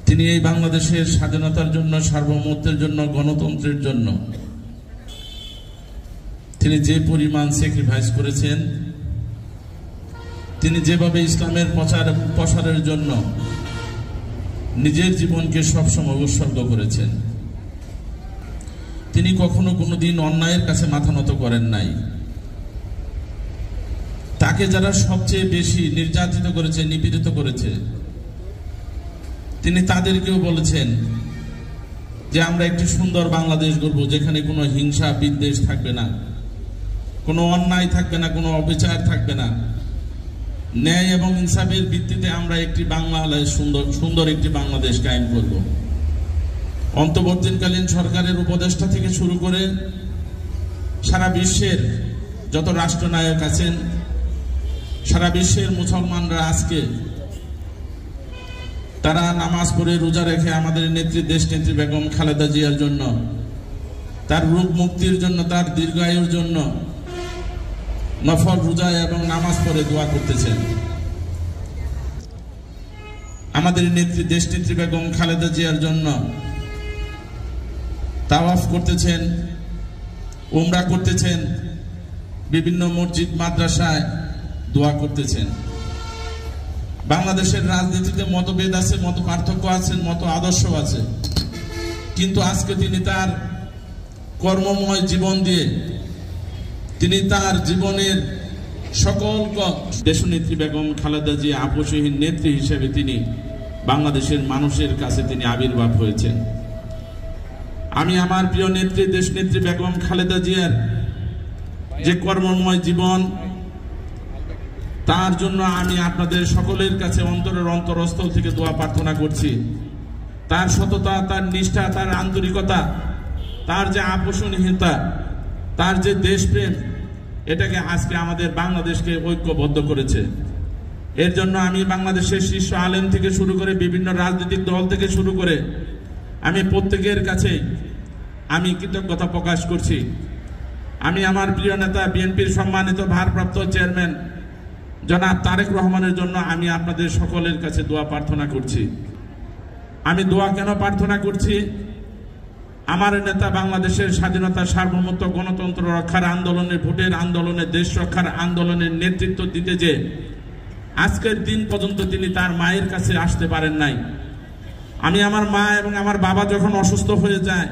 তিনি এই বাংলাদেশের স্বাধীনতার জন্য, সার্বভৌমত্বের জন্য, গণতন্ত্রের জন্য তিনি যে পরিমাণ স্যাক্রিফাইস করেছেন, তিনি যেভাবে ইসলামের প্রসারের জন্য নিজের জীবনকে সবসময় উৎসর্গ করেছেন, তিনি কখনো কোনোদিন অন্যায়ের কাছে মাথা নত করেন নাই। তাকে যারা সবচেয়ে বেশি নির্যাতিত করেছে, নিপীড়িত করেছে, তিনি তাদেরকেও বলেছেন যে আমরা একটি সুন্দর বাংলাদেশ গড়ব, যেখানে কোনো হিংসা বিদ্বেষ থাকবে না, কোনো অন্যায় থাকবে না, কোনো অবিচার থাকবে না। ন্যায় এবং ইনসাফের ভিত্তিতে আমরা একটি বাংলাদেশ, সুন্দর একটি বাংলাদেশ কায়েম করব। অন্তর্বর্তীকালীন সরকারের উপদেষ্টা থেকে শুরু করে সারা বিশ্বের যত রাষ্ট্রনায়ক আছেন, সারা বিশ্বের মুসলমানরা আজকে তারা নামাজ পড়ে রোজা রেখে আমাদের নেত্রী, দেশনেত্রী বেগম খালেদা জিয়ার জন্য, তার রোগ মুক্তির জন্য, তার দীর্ঘায়ুর জন্য নফল রোজা এবং নামাজ পড়ে দোয়া করতেছেন। আমাদের নেত্রী, দেশনেত্রী বেগম খালেদা জিয়ার জন্য তাওয়াফ করতেছেন, উমরা করতেছেন, বিভিন্ন মসজিদ মাদ্রাসায় দোয়া করতেছেন। বাংলাদেশের রাজনীতিতে মতভেদ আছে, মত পার্থক্য আছে, মত আদর্শ আছে, কিন্তু আজকে তিনি তার কর্মময় জীবন দিয়ে তিনি তার জীবনের সকল দেশনেত্রী বেগম খালেদা জিয়া আপসহীন নেত্রী হিসেবে তিনি বাংলাদেশের মানুষের কাছে তিনি আবির্ভাব হয়েছেন। আমি আমার প্রিয় নেত্রী, দেশনেত্রী বেগম খালেদা জিয়ার যে কর্মময় জীবন, তার জন্য আমি আপনাদের সকলের কাছে অন্তরের অন্তরস্থল থেকে দোয়া প্রার্থনা করছি। তার সততা, তার নিষ্ঠা, তার আন্তরিকতা, তার যে আপোষহীনতা, তার যে দেশপ্রেম, এটাকে আজকে আমাদের বাংলাদেশকে ঐক্যবদ্ধ করেছে। এর জন্য আমি বাংলাদেশের শীর্ষ আলেম থেকে শুরু করে বিভিন্ন রাজনৈতিক দল থেকে শুরু করে আমি প্রত্যেকের কাছে আমি কৃতজ্ঞতা প্রকাশ করছি। আমি আমার প্রিয় নেতা, বিএনপির সম্মানিত ভারপ্রাপ্ত চেয়ারম্যান জনাব তারেক রহমানের জন্য আমি আপনাদের সকলের কাছে দোয়া প্রার্থনা করছি। আমি দোয়া কেন প্রার্থনা করছি? আমার নেতা বাংলাদেশের স্বাধীনতা, সার্বভৌমত্ব, গণতন্ত্র রক্ষার আন্দোলনে, ভোটের আন্দোলনে, দেশ রক্ষার আন্দোলনের নেতৃত্ব দিতে যে আজকের দিন পর্যন্ত তিনি তার মায়ের কাছে আসতে পারেন নাই। আমি আমার মা এবং আমার বাবা যখন অসুস্থ হয়ে যায়,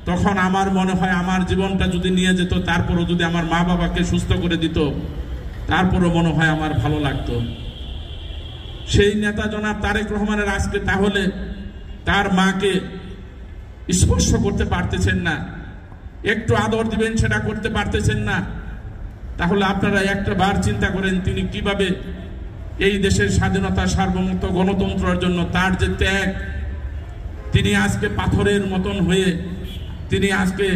তখন আমার মনে হয় আমার জীবনটা যদি নিয়ে যেত, তারপরও যদি আমার মা বাবাকে সুস্থ করে দিত, তারপরও মনে হয় আমার ভালো লাগতো। সেই নেতা জনাব তারেক রহমানের আজকে তাহলে তার মাকে স্পর্শ করতে পারতেছেন না, একটু আদর দিবেন সেটা করতে পারতেছেন না। তাহলে আপনারা একটা বার চিন্তা করেন তিনি কিভাবে এই দেশের স্বাধীনতা, সার্বভৌমত্ব, গণতন্ত্রের জন্য তার যে ত্যাগ, তিনি আজকে পাথরের মতন হয়ে তিনি আজকে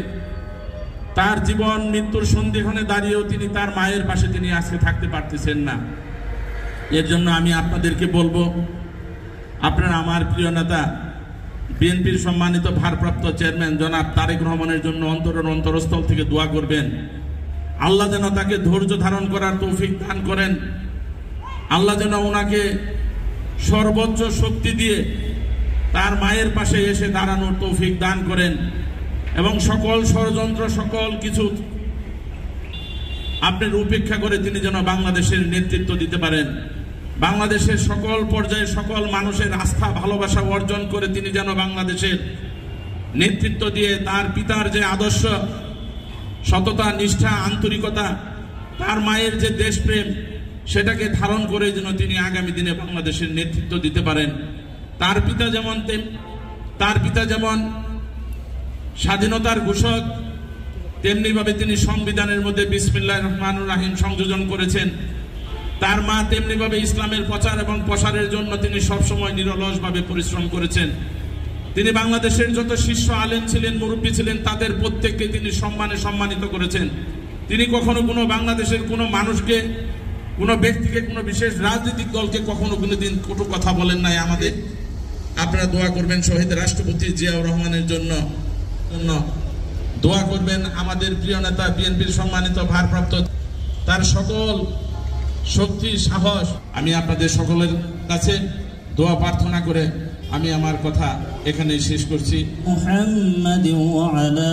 তার জীবন মৃত্যুর সন্ধিক্ষণে দাঁড়িয়েও তিনি তার মায়ের পাশে তিনি আজকে থাকতে পারতেছেন না। এর জন্য আমি আপনাদেরকে বলবো, আপনারা আমার প্রিয় নেতা, বিএনপির সম্মানিত ভারপ্রাপ্ত চেয়ারম্যান জনাব তারেক রহমানের জন্য অন্তরের অন্তরস্থল থেকে দোয়া করবেন। আল্লাহ যেন তাকে ধৈর্য ধারণ করার তৌফিক দান করেন। আল্লাহ যেন ওনাকে সর্বোচ্চ শক্তি দিয়ে তার মায়ের পাশে এসে দাঁড়ানোর তৌফিক দান করেন এবং সকল ষড়যন্ত্র, সকল কিছু আপনার উপেক্ষা করে তিনি যেন বাংলাদেশের নেতৃত্ব দিতে পারেন। বাংলাদেশের সকল পর্যায়ে সকল মানুষের আস্থা, ভালোবাসা অর্জন করে তিনি যেন বাংলাদেশের নেতৃত্ব দিয়ে তার পিতার যে আদর্শ, সততা, নিষ্ঠা, আন্তরিকতা, তার মায়ের যে দেশপ্রেম, সেটাকে ধারণ করে যেন তিনি আগামী দিনে বাংলাদেশের নেতৃত্ব দিতে পারেন। তার পিতা যেমন স্বাধীনতার ঘোষক, তেমনি ভাবে তিনি সংবিধানের মধ্যে বিসমিল্লাহির রহমানির রহিম সংযোজন করেছেন। তার মা তেমনি ভাবে ইসলামের প্রচার এবং প্রসারের জন্য তিনি সবসময় নিরলসভাবে পরিশ্রম করেছেন। তিনি বাংলাদেশের যত শীর্ষ আলেম ছিলেন, মুরব্বী ছিলেন, তাদের প্রত্যেককে তিনি সম্মানিত করেছেন। তিনি কখনো কোনো বাংলাদেশের কোনো মানুষকে, কোনো ব্যক্তিকে, কোনো বিশেষ রাজনৈতিক দলকে কখনো কোনোদিন কটু কথা বলেন নাই। আমাদের আপনারা দোয়া করবেন শহীদ রাষ্ট্রপতি জিয়াউর রহমানের জন্য দোয়া করবেন। আমাদের প্রিয় নেতা, বিএনপির সম্মানিত ভারপ্রাপ্ত, তার সকল শক্তি, সাহস, আমি আপনাদের সকলের কাছে দোয়া প্রার্থনা করে আমি আমার কথা এখানেই শেষ করছি। মুহাম্মাদ ওয়া আলা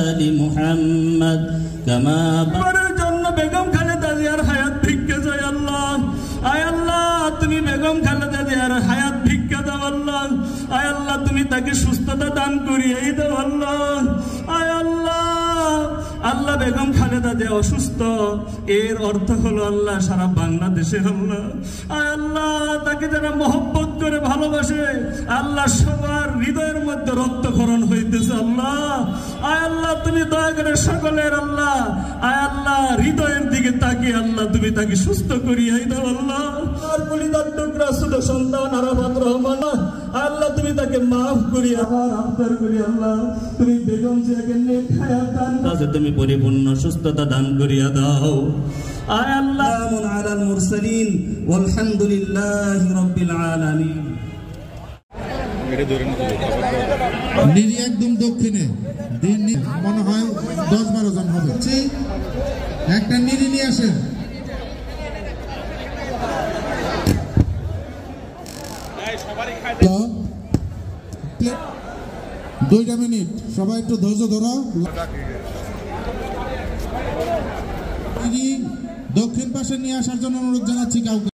আলি মুহাম্মাদ কামা বারার জন্য বেগম খালেদা জিয়ার হায়াত ভিক্ষা চাই আল্লাহ। আয় আল্লাহ তুমি বেগম খালেদা জিয়ার হায়াত ভিক্ষা দাও আল্লাহ। আয় আল্লাহ তুমি তাকে সুস্থতা দান করিয়ে দাও আল্লাহ। আয় আল্লাহ আল্লাহ বেগম খালেদা জিয়া অসুস্থ, এর অর্থ হলো আল্লাহ সারা বাংলাদেশে আল্লাহ। আয় আল্লাহ তাকে যারা মহব্বত করে ভালোবাসে আল্লাহ সবার হৃদয়ের মধ্যে রক্তক্ষরণ হইতেছে আল্লাহ। আয় আল্লাহ তুমি দয়া করে সকলের আল্লাহ আয় আল্লাহ হৃদয়ের দিকে তাকিয়ে আল্লাহ তুমি তাকে সুস্থ করিয়ে দাও আল্লাহ। আর বলিদার টুকরা ছোট সন্তান আরাফাত রহমান আল্লাহ তুমি তাকে মাফ করিয়ে আমার আফতার করি আল্লাহ। তুমি বেগম জিয়াকে নেক হায়াত দান কাছে তুমি পরিপূর্ণ সুস্থতা দান করিয়া দাও। আয় আল্লাহ আলাল মুরসালিন ওয়ালহামদুলিল্লাহি রাব্বিল আলামিন। নিরি একদম দক্ষিণে দিন মনে হয় 10-12 জন হবে। একটা নিরি নিয়ে আসেন। 2 মিনিট সবাই একটু ধৈর্য ধরো। দক্ষিণ পাশে নিয়ে আসার জন্য অনুরোধ জানাচ্ছি কাউকে।